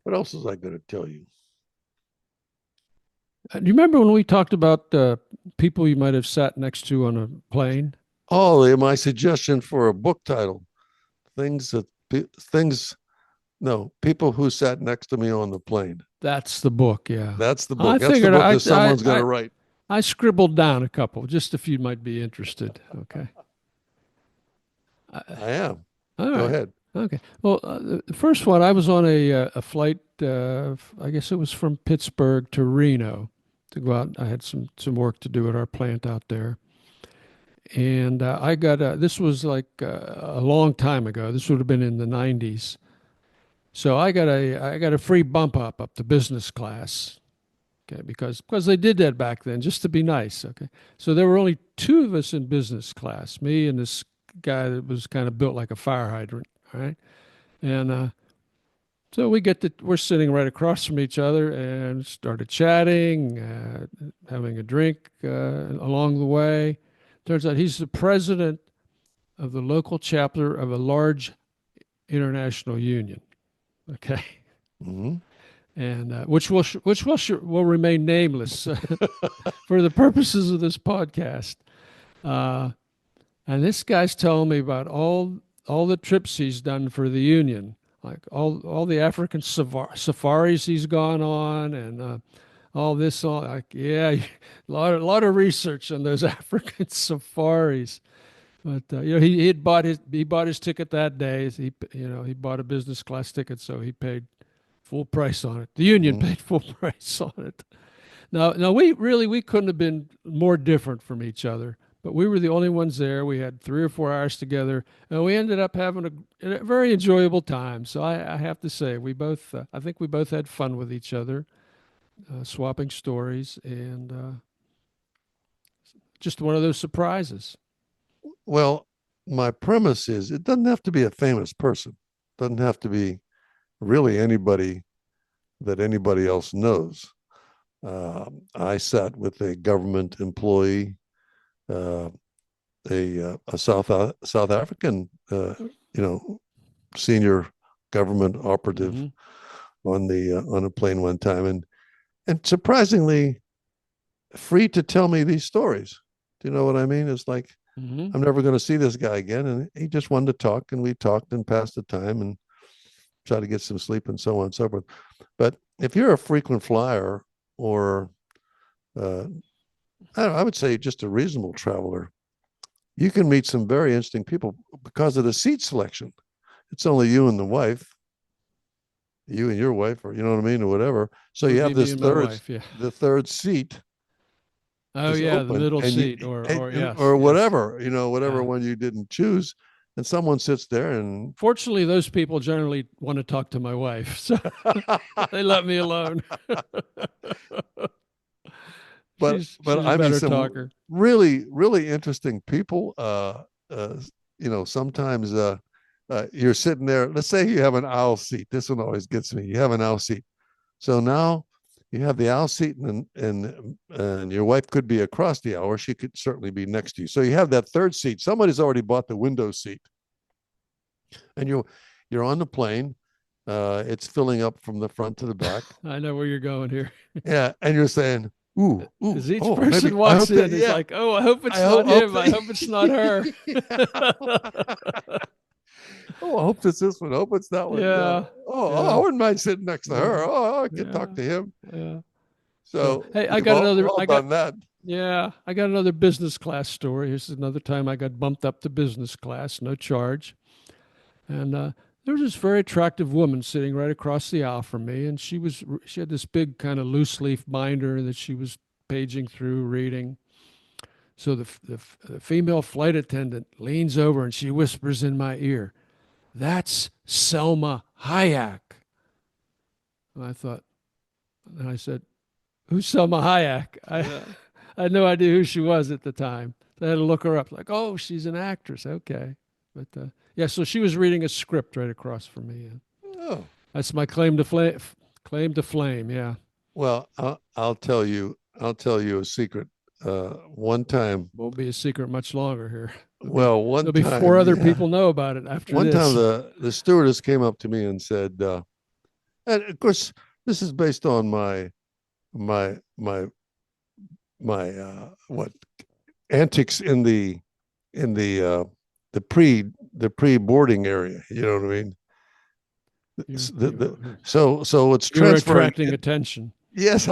What else was I going to tell you? Do you remember when we talked about people you might have sat next to on a plane? Oh, my suggestion for a book title: things that things. No, people who sat next to me on the plane. That's the book, yeah. That's the I book. That's the figured book that someone's going to write. I scribbled down a couple, just if you might be interested. Okay. I am. All Go right. ahead. Okay. Well, the first one, I was on a flight. I guess it was from Pittsburgh to Reno to go out. I had some work to do at our plant out there, and I got this was like a long time ago. This would have been in the '90s. So I got a free bump up to business class. Okay, because they did that back then, just to be nice. Okay, so there were only two of us in business class, me and this guy that was kind of built like a fire hydrant. All right, and so we're sitting right across from each other and started chatting, having a drink along the way. Turns out he's the president of the local chapter of a large international union. Okay, Mm-hmm. and will remain nameless for the purposes of this podcast. Uh, and this guy's telling me about all the trips he's done for the union, like all the African safaris he's gone on, and all this. All like yeah, a lot of research on those African safaris. But he bought his ticket that day. He bought a business class ticket, so he paid full price on it. The union Mm-hmm. paid full price on it. Now we couldn't have been more different from each other, but we were the only ones there. We had 3 or 4 hours together, and we ended up having a very enjoyable time. So I have to say, I think we both had fun with each other, swapping stories, and just one of those surprises. Well, my premise is it doesn't have to be a famous person. It doesn't have to be really anybody that anybody else knows. I sat with a government employee, uh, a South African, senior government operative Hmm. on a plane one time, and surprisingly free to tell me these stories. Do you know what I mean? It's like Hmm. I'm never going to see this guy again, and he just wanted to talk, and we talked and passed the time and try to get some sleep and so on and so forth. But if you're a frequent flyer or uh, I would say just a reasonable traveler, you can meet some very interesting people because of the seat selection. It's only you and the wife, you and your wife, or you know what I mean, or whatever. So It you would be have me this and my third, wife. Yeah. the third seat Oh is yeah, the open, middle and you seat, or yes, or yes. whatever, whatever Yeah. one you didn't choose, and someone sits there and Fortunately, those people generally want to talk to my wife, so they let me alone. but She's a I mean better some talker. really interesting people. Sometimes you're sitting there. Let's say you have an aisle seat. This one always gets me. You have an aisle seat. So now you have the aisle seat, and your wife could be across the aisle, or she could certainly be next to you. So you have that third seat. Somebody's already bought the window seat, and you're on the plane. It's filling up from the front to the back. I know where you're going here. Yeah, and you're saying, As each oh, maybe person I walks hope that, in, it's yeah, like, oh, I hope I it's not hope him. that, I hope it's not her. yeah. Oh, I hope it's this one. I hope it's that one. Yeah, I yeah, wouldn't mind sitting next to yeah, her. Oh, I could talk yeah, to him. yeah. So, So hey, we've all done that. I got another business class story. Here's another time I got bumped up to business class, no charge. And there was this very attractive woman sitting right across the aisle from me, and she had this big kind of loose leaf binder that she was paging through, reading. So the female flight attendant leans over and she whispers in my ear, "That's Selma Hayak." And I said, "Who's Selma Hayak?" Yeah. I had no idea who she was at the time. So I had to look her up. Like, oh, she's an actress. Okay, but yeah, so she was reading a script right across from me. Oh, That's my claim to flame. Claim to flame. Yeah, well, I'll tell you. I'll tell you a secret. One time, won't be a secret much longer here. well, one There'll be four time, other yeah, people know about it after one time this. the stewardess came up to me and said, And of course, this is based on my what antics in the pre boarding area. You know what I mean? You, The, you, so it's you're transferring. attracting attention. Yes,